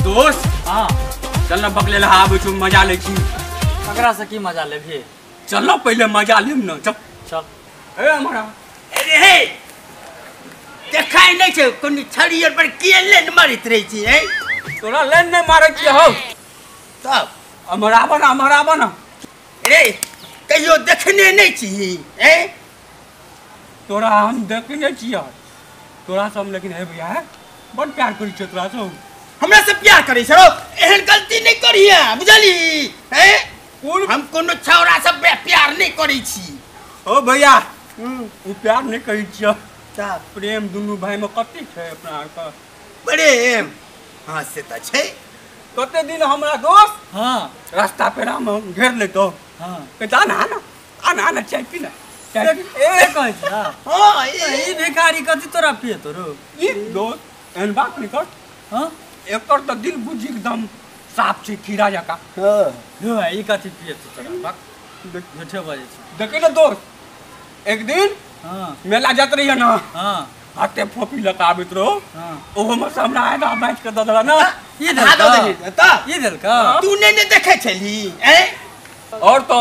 दोस्त हाँ चल ना बकले आबे छु मजा ले छी। ककरा से की मजा लेबी? चल ना पहले मजा लेम ना। चल चल। ए हमारा अरे हे देखाई नहीं छे कोनी छड़ियर पर के लेन मारित रही छी है। तोरा लेन नहीं मारे छी हो तब हमारा बना अरे कहियो देखने नहीं छी है। तोरा हम देखने छी यार तोरा सब लेकिन है भैया है बड़ प्यार करी छ तोरा सब। हमरा से प्यार करे छो एहन गलती नहीं करिया बुझली है। हम कोनो छौरा सब प्यार नहीं करी छी। ओ भैया वो प्यार नहीं करी छ का प्रेम दुनू भाई में कते छै अपना का प्रेम। हां से त छै। कते दिन हमरा दोस्त हाँ रास्ता पे राम घेर लेतो हाँ कहता आना चाय पी ना ए कहे छा हां ई भिखारी कथि तोरा पिए तोरो? ये दोस्त एहन बात नहीं कर। हाँ एकर तो दिल बुझी एकदम साफ छै खीरा जका। लो ई कथि पिए तोरा? बक झूठे बाजे छ। देखे ना दोस्त एक दिन हाँ मेला जात रही है ना हाँ हाथे फोपी लगा आबित रहो हाँ ओहो में से हमरा आधा बैठ के ददला ना ये धा दो दे त ये दिल का तू ने देखे छली हैं। और तो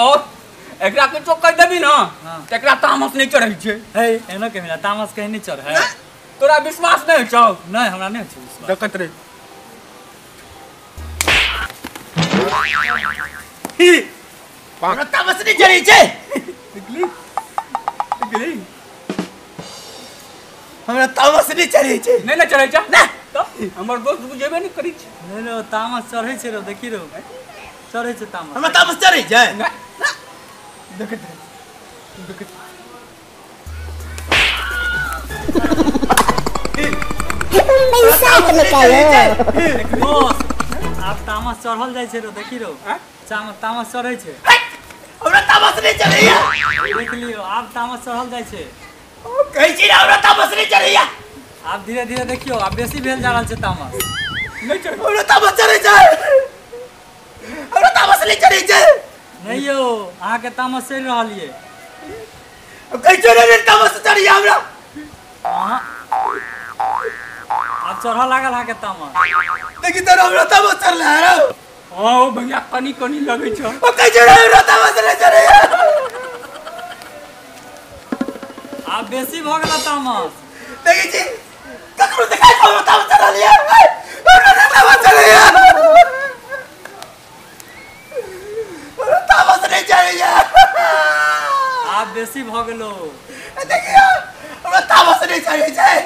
एकरा के चोक कर देबी ना हाँ। त एकरा तामस नहीं चढ़ै छै। है एनो के मिला तामस कहीं नहीं चढ़ है। तोरा विश्वास नहीं छौ? नहीं हमरा नहीं छै विश्वास। देखत रे हमरा तमस नहीं चढ़ी छै। गेली हमरा तमस नहीं चढ़ी छै। नहीं ना चढ़ै छ ना तो हमर दोस्त बुझेबे नहीं करी छै। नहीं रो तामस चढ़ै छै रो देखी रो चढ़ै छै तामस। हमरा तमस चढ़ी छै। ना देखत रे दोस्त आप तामस चढ़ल जाय छै रो देखी रो तामस चढ़ै छै। हमरा तमस नहीं चढ़ैया देख लियो आप तामस चढ़ल जाय छै। कहै छी हमरा तमस नहीं चढ़ैया। आप धीरे धीरे देखियो आप बेसी भेल जा रहल छै तामस। नहीं चढ़ हमरा तमस चढ़ै छै। हमरा तमस नहीं चढ़ी छै। नहीं यो अहाँ के तामस चढ़ रहल ये। कहै छी रे तमस चढ़ैया हमरा। आप चढ़ लागल अहाँ के तामस। देखि त हमरा तमस चढ़ला रे। हां ओ भैया कनी कनी लगै छ। ओ कहै छी हमरा तमस नहीं चढ़ैया। आप बेसी भ गेल तामस। देखि छी ककरो देखाइ हमरा तमस चढ़लिया। हमरा तमस चढ़ैया। हमरा तमस नहीं चढ़ैया। आप बेसी भ गेलो। देखियो हमरा तमस नहीं चढ़ै छै।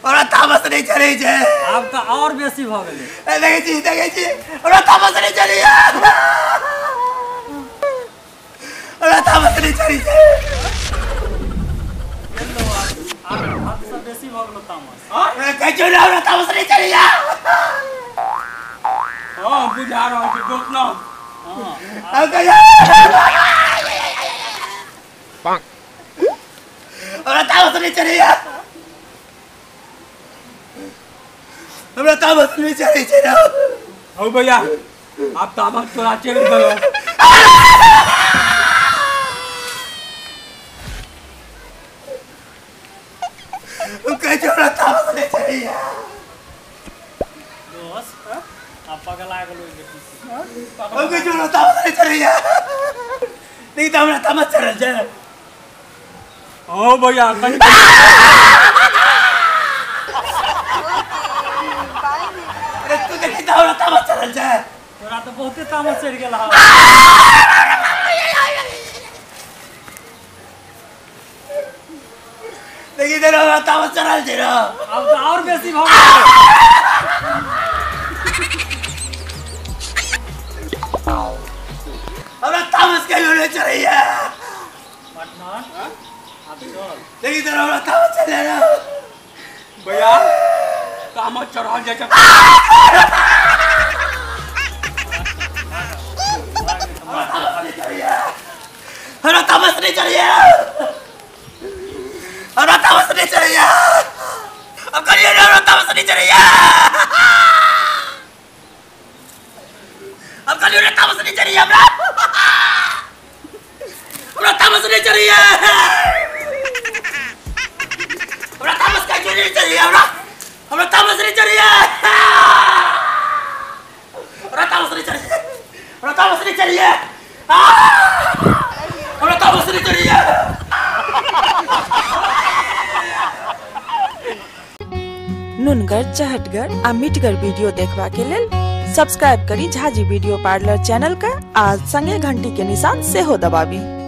हमरा तमस नहीं चढ़ै छै। आप तो और बेसी भ गेले। देखै छी हमरा तमस नहीं चढ़ैया। हमरा तमस नहीं चढ़ै छै। गेलो आप हद से बेसी भ गेलो तामस। कहै छी हमरा तमस नहीं चढ़ैया। हां बुझा रहल छै दोस्त ना हां हमरा तमस नहीं चढ़ैया। हमरा तमस नहीं चढ़ै छै ना। हो भैया आप तामस तोरा चढ़ गेलो। कहै छी हमरा तमस नहीं चढ़ैया। दोस्त आप पगला गेलो देखी। कहै छी हमरा तमस नहीं चढ़ैया। देखि त हमरा तमस चढ़ल छै। ओ भैया कनी अरे तू देखि त हमरा तमस चढ़ल छै। तोरा तो बहुते तामस चढ़ गेल हा। देखि त हमरा तमस चढ़ल छै रे। अब तो और बेसी भ गेल। हमरा तमस कहियो नहीं चढ़ैया। पार्टनर आप चल। देखि त हमरा तमस चढ़ल रे। भैया तामस चढ़ल जाय छ। हमरा तमस नहीं चढ़ैया। हमरा तमस नहीं चढ़ैया। अब करिए हमरा तमस नहीं चढ़ैया। अब करिए तमस नहीं चढ़ैया हमरा। हमरा तमस नहीं चढ़ैया। हमरा तमस का क्यों नहीं चढ़ैया हमरा। हमरा तामस नहीं चढ़िए हमरा तामस नहीं चढ़िए हमरा तामस नहीं चढ़िए हमरा तामस नहीं चढ़िए। नुनगर, चहटगर आ मीठगर वीडियो देखबा के लेल सब्सक्राइब करी झाजी वीडियो पार्लर चैनल का आ संगे घंटी के निशान से हो दबाबी।